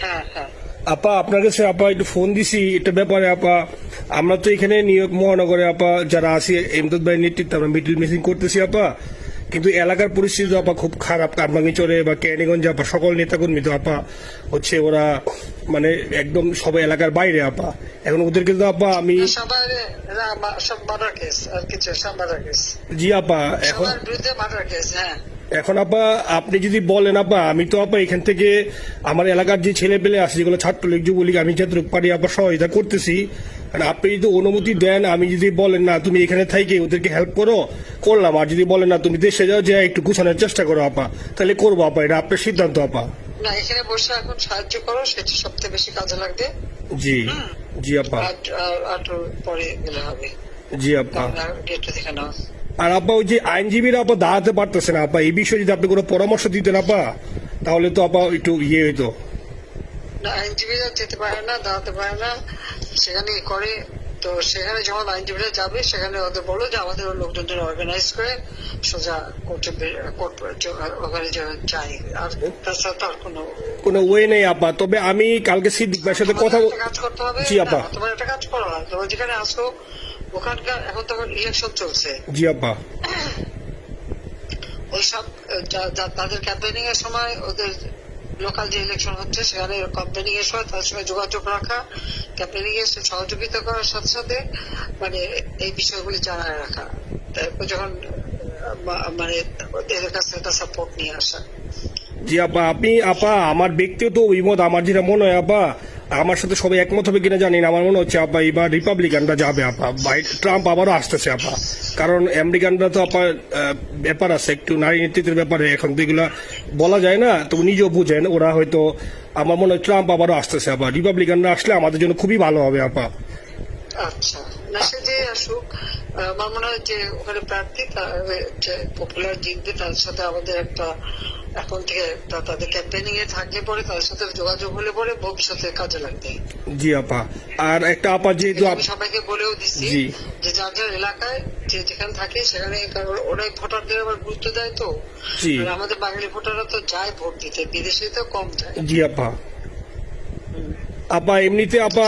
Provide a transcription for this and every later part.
হ্যাঁ হ্যাঁ আপা আপনার কাছে আপা একটু ফোন দিছি এটা ব্যাপারে আপা। আমরা তো এখানে নিউ ইয়র্ক মহানগরে আপা যারা আছি এমদাদ ভাই নেতৃত্বে আমরা মিটিং মিটিং করতেছি আপা, কিন্তু এলাকার পরিস্থিতি তো আপা খুব খারাপ। কারমাঙ্গিচরে বা ক্যানিগঞ্জে আপা সকল নেতাকর্মী তো আপা হচ্ছে ওরা মানে একদম সবাই এলাকার বাইরে আপা। এখন ওদেরকে তো আপা আমি সবার সব মার্ডার কেস আর কিছু সব মার্ডার কেস জি আপা এখন সবার বিরুদ্ধে মার্ডার কেস। হ্যাঁ এখন আপা আপনি যদি বলেন আপা আমি তো আপা এখান থেকে আমার এলাকার যে ছেলে পেলে আছে যেগুলো ছাত্রলীগ যুবলীগ আমি যতটুকু পারি আপা সহায়তা করতেছি। আর আপনি যদি অনুমতি দেন, আমি যদি বলেন না তুমি এখানে থাইকে ওদেরকে হেল্প করো করলাম, আর যদি বলেন না তুমি দেশে যাও যে একটু গুছানোর চেষ্টা করো আপা, তাহলে করবো আপা, এটা আপনার সিদ্ধান্ত আপা। না, এখানে বসে এখন সাহায্য করো, সেটা সবচেয়ে বেশি কাজে লাগবে। জি জি আপা। আর পরে গেলে হবে। জি আপা। গেটটা দেখে নাও। আর আপা ওই যে আইনজীবীরা আপা দাঁড়াতে পারতেছে না আপা, এই বিষয়ে যদি আপনি কোনো পরামর্শ দিতেন আপা তাহলে তো আপা একটু ইয়ে হইতো। না, আইনজীবীরা যেতে পারে না, দাঁড়াতে পারে না, সেখানে করে। তো সেখানে যখন আইনজীবীরা যাবে সেখানে ওদের বলো যে আমাদের লোকজন অর্গানাইজ করে সোজা কোর্টে ওখানে যাই। আর তাছাড়া তার কোনো ওয়ে নেই আপা। তবে আমি কালকে সিদ্দিক ভাইয়ের সাথে কথা কাজ করতে হবে। জি আপা। তোমার একটা কাজ করো না, তোমার যেখানে আসো ওখানকার এখন তখন ইলেকশন চলছে। জি আপা। ওইসব তাদের ক্যাম্পেনিং এর সময় ওদের লোকাল যে ইলেকশন হচ্ছে সেখানে ক্যাম্পেনিং এর সময় তাদের সঙ্গে যোগাযোগ রাখা, ক্যাম্পেনিং এর সহযোগিতা করার সাথে সাথে মানে এই বিষয়গুলি জানায় রাখা, তারপর যখন মানে এদের কাছে একটা সাপোর্ট নিয়ে আসা। জি আপা। আপনি আপা আমার ব্যক্তিগত অভিমত আমার যেটা মনে হয় আপা, আমার সাথে সবাই একমত হবে কিনা জানি না, আমার মনে হচ্ছে আপা এবার রিপাবলিকানরা যাবে আপা, ট্রাম্প আবারও আসতেছে আপা। কারণ আমেরিকানরা তো আপা ব্যাপার আছে একটু নারী নেতৃত্বের ব্যাপারে, এখন তো এগুলা বলা যায় না, তো নিজেও বুঝেন ওরা হয়তো। আমার মনে হয় ট্রাম্প আবারও আসতেছে আপা, রিপাবলিকানরা আসলে আমাদের জন্য খুবই ভালো হবে আপা। আচ্ছা, না সে যে আসুক, আমার মনে হয় যে ওখানে প্রার্থী যে পপুলার জিতবে তার সাথে আমাদের একটা এখন থেকে তাদের ক্যাম্পেনিং এ থাকলে পরে তাদের সাথে যোগাযোগ হলে পরে ভবিষ্যতে কাজে লাগবে। জি আপা। আর একটা আপা যেহেতু আমি সবাইকে বলেও দিচ্ছি যে যার যার এলাকায় যে যেখানে থাকে সেখানে, অনেক ভোটারদের আবার গুরুত্ব দেয় তো। আর আমাদের বাঙালি ভোটাররা তো যায় ভোট দিতে, বিদেশে তো কম যায়। জি আপা। আপা এমনিতে আপা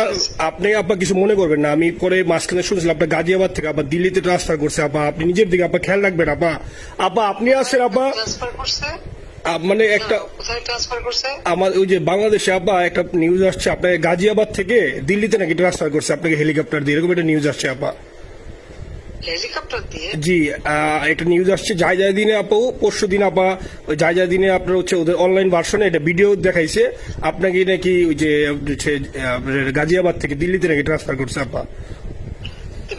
আপনি আপা কিছু মনে করবেন না, আমি পরে মাঝখানে শুনছিলাম আপনার গাজিয়াবাদ থেকে আপা দিল্লিতে ট্রান্সফার করছে আপা, আপনি নিজের দিকে আপা খেয়াল রাখবেন আপা। আপা আপনি আসেন আপা, ট্রান্সফার করছে মানে একটা কোথায় ট্রান্সফার করছে আমার ওই যে বাংলাদেশে আপা একটা নিউজ আসছে আপনাকে গাজিয়াবাদ থেকে দিল্লিতে নাকি ট্রান্সফার করছে আপনাকে হেলিকপ্টার দিয়ে, এরকম একটা নিউজ আসছে আপা। হেলিকপ্টার দিয়ে? জি একটা নিউজ আসছে যায় দিনে আপু, পরশু দিন আপা ওই যায় দিনে আপনার হচ্ছে ওদের অনলাইন ভার্সনে এটা ভিডিও দেখাইছে আপনাকে নাকি ওই যে গাজিয়াবাদ থেকে দিল্লিতে নাকি ট্রান্সফার করছে আপা।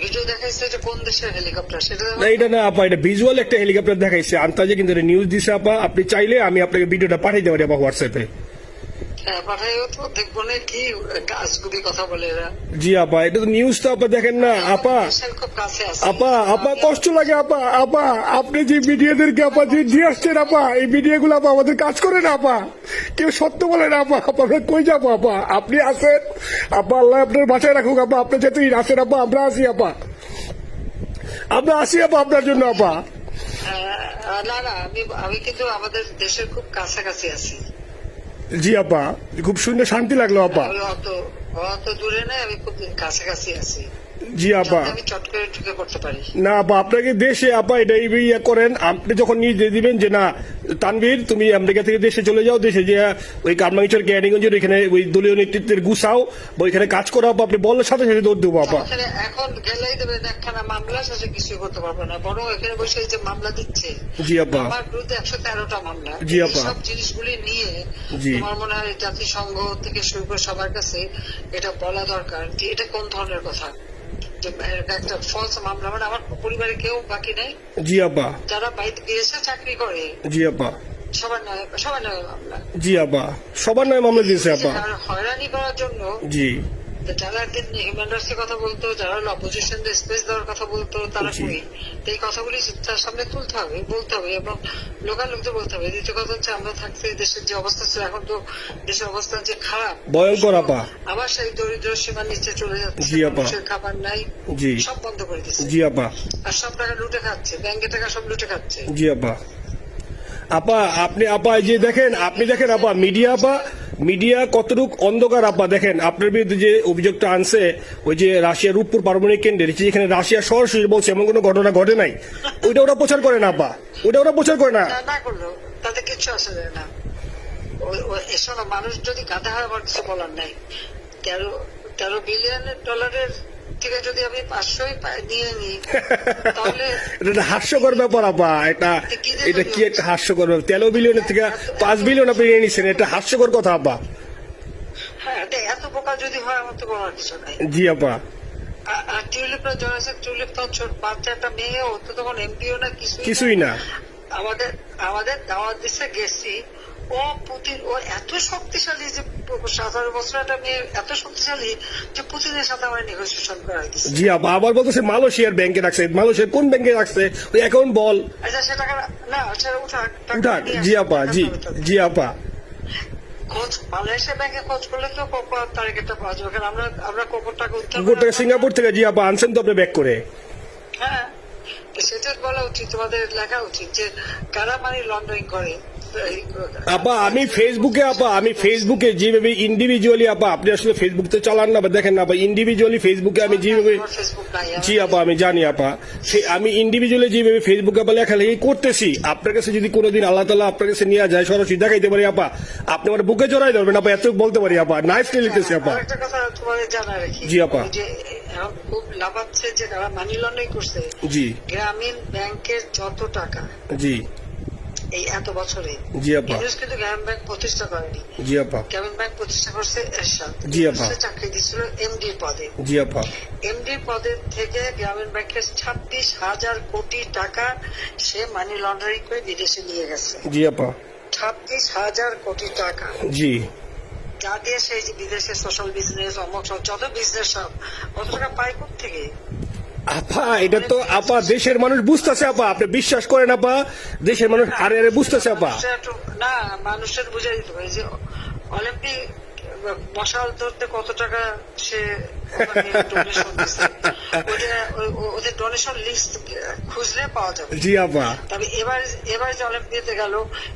ভিডিও দেখাইছে যে কোন দেশের হেলিকপ্টার সেটা না এটা না আপা, এটা ভিজুয়াল একটা হেলিকপ্টার দেখাইছে আন্তাজে, কিন্তু এটা নিউজ দিছে আপা। আপনি চাইলে আমি আপনাকে ভিডিওটা পাঠিয়ে দেবো আপা হোয়াটসঅ্যাপে। পাঠাইও তো, দেখবো না কি গাছগুলি কথা বলে এরা। জি আপা, এটা তো নিউজ তো আপা দেখেন না আপা। খুব কাছে আছে আপা আপা কষ্ট লাগে আপা। আপা আপনি যে মিডিয়াদেরকে আপা যে দিয়ে আসছেন আপা, এই মিডিয়াগুলো আপা আমাদের কাজ করে না আপা, কেউ সত্য বলে না আপা। আপা আমরা কই যাবো আপা, আপনি আসেন আপা, আল্লাহ আপনার বাঁচায় রাখুক আপা, আপনি যেহেতু আসেন আপা, আমরা আসি আপা, আমরা আসি আপা আপনার জন্য আপা। না না, আমি কিন্তু আমাদের দেশের খুব কাছাকাছি আছি। জি আপা, খুব শুনে শান্তি লাগলো আপা। অত দূরে নেই, আমি খুব কাছাকাছি আছি। জি আপা। আমি চট করে ঢুকে পড়তে পারি না আপা, আপনাকে দেশে আপা এটা ইয়ে করেন, আপনি যখন নিয়ে দিয়ে দিবেন যে না তানভীর তুমি আমেরিকা থেকে দেশে চলে যাও, দেশে যে ওই কারমাঙ্গিচর ক্যানিগঞ্জের ওইখানে ওই দলীয় নেতৃত্বের গুছাও বা ওইখানে কাজ করাও, আপনি বললে সাথে সাথে দৌড় দেবো আপা। এখন গেলেই দেবেন একখানা মামলা, শেষে কিছু করতে পারবে না, বরং এখানে বসে যে মামলা দিচ্ছে। জি আপা। আমার বিরুদ্ধে 113টা মামলা। জি আপা। সব জিনিসগুলি নিয়ে আমার মনে হয় জাতিসংঘ থেকে শুরু করে সবার কাছে এটা বলা দরকার যে এটা কোন ধরনের কথা, একটা ফলস মামলা। মানে আমার পরিবারে কেউ বাকি নেই। জি আপা। যারা বাইরে গিয়েছে চাকরি করে, জি আপা, সবার নয় মামলা। জি আপা, সবার নয় মামলা দিয়েছে আপা। হয়রানি করার জন্য জি যারা হিউম্যান রাইটস এর কথা বলতো, যারা অপোজিশন স্পেস দেওয়ার কথা বলতো, তারা কই? এই কথাগুলি তার সামনে তুলতে হবে, বলতে হবে, এবং লোকাল লোকদের বলতে হবে। দ্বিতীয় কথা হচ্ছে আমরা থাকতে দেশের যে অবস্থা ছিল, এখন তো দেশের অবস্থা যে খারাপ, ভয়ঙ্কর আপা। আবার সেই দরিদ্র সীমার নিচে চলে যাচ্ছে, জি আপা। খাবার নাই, জি সব বন্ধ করে দিচ্ছে। জি আপা। আর সব টাকা লুটে খাচ্ছে, ব্যাংকের টাকা সব লুটে খাচ্ছে। জি আপা। আপা আপনি আপা এই যে দেখেন, আপনি দেখেন আপা, মিডিয়া কতটুক অন্ধকার আপা। দেখেন আপনার বিরুদ্ধে যে অভিযোগটা আনছে, ওই যে রাশিয়ার রূপপুর পারমাণবিক কেন্দ্রে, যেখানে রাশিয়া সরাসরি বলছে এমন কোনো ঘটনা ঘটে নাই, ওইটা ওরা প্রচার করে না আপা, ওইটা ওরা প্রচার করে না। না করলো তাতে কিচ্ছু আসে যায় না। এসব মানুষ যদি গাধা হয় আমার কিছু বলার নাই। 13 বিলিয়ন ডলারের থেকে যদি আমি 500 নিয়ে নিই তাহলে এটা একটা হাস্যকর ব্যাপার আপা। এটা কি একটা হাস্যকর ব্যাপার? 13 বিলিয়নের থেকে 5 বিলিয়ন আপনি নিয়ে নিচ্ছেন, এটা হাস্যকর কথা আপা। হ্যাঁ, এত বোকা যদি হয় আমার তো বলার কিছু নাই। জি আপা। আর টিউলিপরা জয়েছে, টিউলিপ তো ছোট বাচ্চা একটা মেয়ে, ও তো তখন এমপিও না, কিছুই না। আমাদের দাওয়াত দিচ্ছে, গেছি। ও পুতিন, ও এত শক্তিশালী যে 17 বছর একটা মেয়ে এত শক্তিশালী যে পুতিনের সাথে আমার নেগোসিয়েশন করাই দিচ্ছে। জি আপা, আবার বলতেছে মালয়েশিয়ার ব্যাংকে রাখছে। মালয়েশিয়ার কোন ব্যাংকে রাখছে ওই অ্যাকাউন্ট বল। আচ্ছা, সে টাকা না, সেটা উঠাক। জি আপা, জি আপা। খোঁজ মালয়েশিয়া ব্যাংকে খোঁজ করলে তো কোকোর টার্গেটটা পাওয়া যাবে, কারণ আমরা কোকোর টাকা উদ্ধার গোটা সিঙ্গাপুর থেকে। জি আপা, আনছেন তো আপনি ব্যাক করে। হ্যাঁ, তো সেটা বলা উচিত, তোমাদের লেখা উচিত যে কারা মানি লন্ডারিং করে। আপা আমি ফেসবুকে যেভাবে ইন্ডিভিজুয়ালি আপা, আপনি আসলে ফেসবুক তো চালান না বা দেখেন না, ইন্ডিভিজুয়ালি ফেসবুকে আমি যেভাবে, জি আপা আমি জানি আপা, আমি ইন্ডিভিজুয়ালি যেভাবে ফেসবুকে আপা লেখালেখি করতেছি, আপনার কাছে যদি কোনোদিন আল্লাহ তাআলা আপনার কাছে নিয়ে যায়, সরাসরি দেখাইতে পারি আপা, আপনি আমার বুকে জড়াই ধরবেন আপা, এত বলতে পারি আপা। নাইসলি লিখতেছি আপা। একটা কথা তোমাদের জানা রাখি, জি আপা। যে এখন খুব লাভাচ্ছে যে যারা মানি লন্ডারিং করছে। জি। গ্রামীণ ব্যাংকের যত টাকা জি এই এত বছরে, জি আপা। কিন্তু গ্রামীণ ব্যাংক প্রতিষ্ঠা করেনি। জি আপা। গ্রামীণ ব্যাংক প্রতিষ্ঠা করছে এরশাদ। জি আপা। চাকরি দিচ্ছিল এমডি পদে। জি আপা। এমডি পদের থেকে গ্রামীণ ব্যাংকের 26,000 কোটি টাকা সে মানি লন্ডারিং করে বিদেশে নিয়ে গেছে। জি আপা। 26,000 কোটি টাকা। জি। যা দিয়ে সেই যে বিদেশে সোশ্যাল বিজনেস, অমুক সব যত বিজনেস সব কত টাকা পায় থেকে। আপা এটা তো আপা দেশের মানুষ বুঝতেছে আপা, আপনি বিশ্বাস করেন আপা, দেশের মানুষ হারে হারে বুঝতেছে আপা। না, মানুষের বুঝে দিতে পারে যে অলিম্পিক মশাল ধরতে কত টাকা সে ডোনেশন দিচ্ছে, ওদের ডোনেশন লিস্ট খুঁজলে পাওয়া যাবে। জি আপা। তবে এবার যে অলিম্পিয়াতে গেল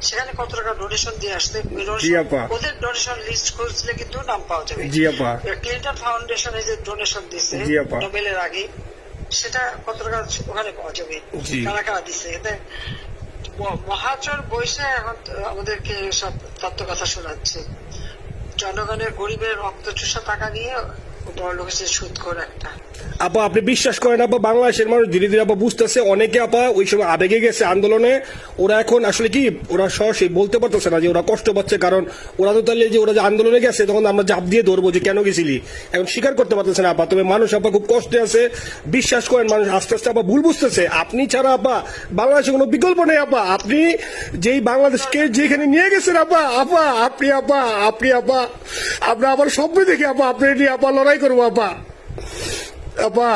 সেখানে কত টাকা ডোনেশন দিয়ে আসছে, জি আপা। ওদের ডোনেশন লিস্ট খুঁজলে কিন্তু নাম পাওয়া যাবে। জি আপা। ক্লিন্টন ফাউন্ডেশনে যে ডোনেশন দিচ্ছে জি আপা। নোবেলের আগে, সেটা কত টাকা ওখানে পাওয়া যাবে, কারা কারা দিচ্ছে। এতে মহাচর বৈশে এখন আমাদেরকে সব তত্ত্ব কথা শোনাচ্ছে। জনগণের গরিবের রক্ত চুষা টাকা নিয়ে বড় লোকের সুদ করে একটা। আপা আপনি বিশ্বাস করেন আপা, বাংলাদেশের মানুষ ধীরে ধীরে আপা বুঝতেছে। অনেকে আপা ওই সময় আবেগে গেছে আন্দোলনে, ওরা এখন আসলে কি, ওরা সরাসরি বলতে পারতেছে না যে ওরা কষ্ট পাচ্ছে, কারণ ওরা তো তাহলে যে ওরা যে আন্দোলনে গেছে তখন আমরা জাপ দিয়ে ধরবো যে কেন গেছিলি, এখন স্বীকার করতে পারতেছে না আপা। তবে মানুষ আপা খুব কষ্টে আছে, বিশ্বাস করেন মানুষ আস্তে আস্তে আপা ভুল বুঝতেছে। আপনি ছাড়া আপা বাংলাদেশে কোনো বিকল্প নেই আপা। আপনি যেই বাংলাদেশকে যেখানে নিয়ে গেছেন আপা, আপনি আমরা আবার স্বপ্ন দেখি আপা, আপনি নিয়ে আপা লড়াই করবো আপা। আপা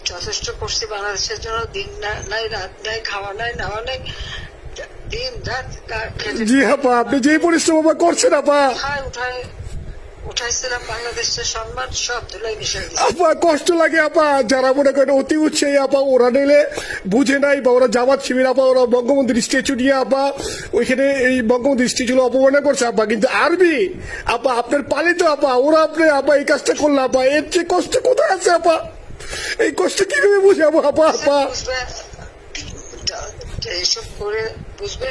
যথেষ্ট করছি বাংলাদেশের জন্য, দিন নাই রাত নাই, খাওয়া নাই নাওয়া নাই, দিন রাত। জি আপা, আপনি যে পরিশ্রম আপা করছেন আপা, উঠাইছিলাম বাংলাদেশের সম্মান সব ধুলাই মিশাই দিচ্ছে আপা। কষ্ট লাগে আপা, যারা মনে করেন অতি উৎসাহী আপা, ওরা নিলে বুঝে নাই বা ওরা জামাত শিবির আপা, ওরা বঙ্গবন্ধুর স্ট্যাচু নিয়ে আপা ওইখানে এই বঙ্গবন্ধুর স্ট্যাচু অপমানে করছে আপা। কিন্তু আরবি আপা আপনার পালিত আপা, ওরা আপনি আপা এই কাজটা করলো আপা, এর চেয়ে কষ্ট কোথায় আছে আপা? এই কষ্ট কিভাবে বুঝাবো আপা? বুঝবে, এইসব করে বুঝবে।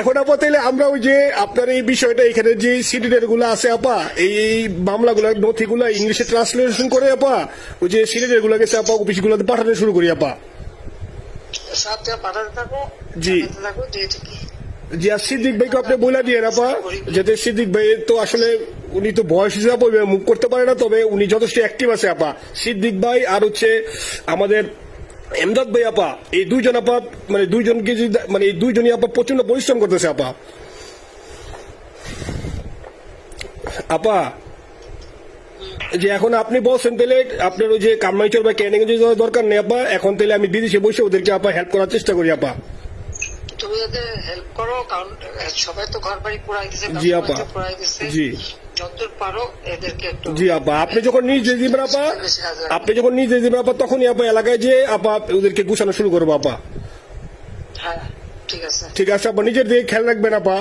এখন আপা তাইলে আমরা ওই যে আপনার এই বিষয়টা, এখানে যে সিডিডের গুলো আছে আপা, এই মামলাগুলো নথিগুলো ইংলিশে ট্রান্সলেশন করে আপা ওই যে সিডিডের গুলো গেছে আপা অফিস গুলোতে পাঠানো শুরু করি আপা। সব যা পাঠাতে থাকো, জি জি। আর সিদ্দিক ভাইকে আপনি বলে দিয়ে আপা, যাতে সিদ্দিক ভাই তো আসলে উনি তো বয়স হিসাবে মুখ করতে পারে না, তবে উনি যথেষ্ট অ্যাক্টিভ আছে আপা। সিদ্দিক ভাই আর হচ্ছে আমাদের এমদাদ ভাই আপা, এই দুইজন আপা মানে দুইজনকে মানে এই দুইজনই আপা প্রচন্ড পরিশ্রম করতেছে আপা। আপা যে এখন আপনি বলছেন তাহলে আপনার ওই যে কামাইচর বা ক্যানিং এ যাওয়ার দরকার নেই আপা, এখন তাহলে আমি বিদেশে বসে ওদেরকে আপা হেল্প করার চেষ্টা করি আপা। তুমি ওদের হেল্প করো, কারণ সবাই তো ঘর বাড়ি পুরাই দিছে। জি আপা। জি যতদূর পারো এদেরকে একটু। জি আপা, আপনি যখন নিজে দিবেন আপা, তখনই আপা এলাকায় যে আপা ওদেরকে গুছানো শুরু করবো আপা। ঠিক আছে। ঠিক আছে আপা, নিজের দিকে খেয়াল রাখবেন আপা।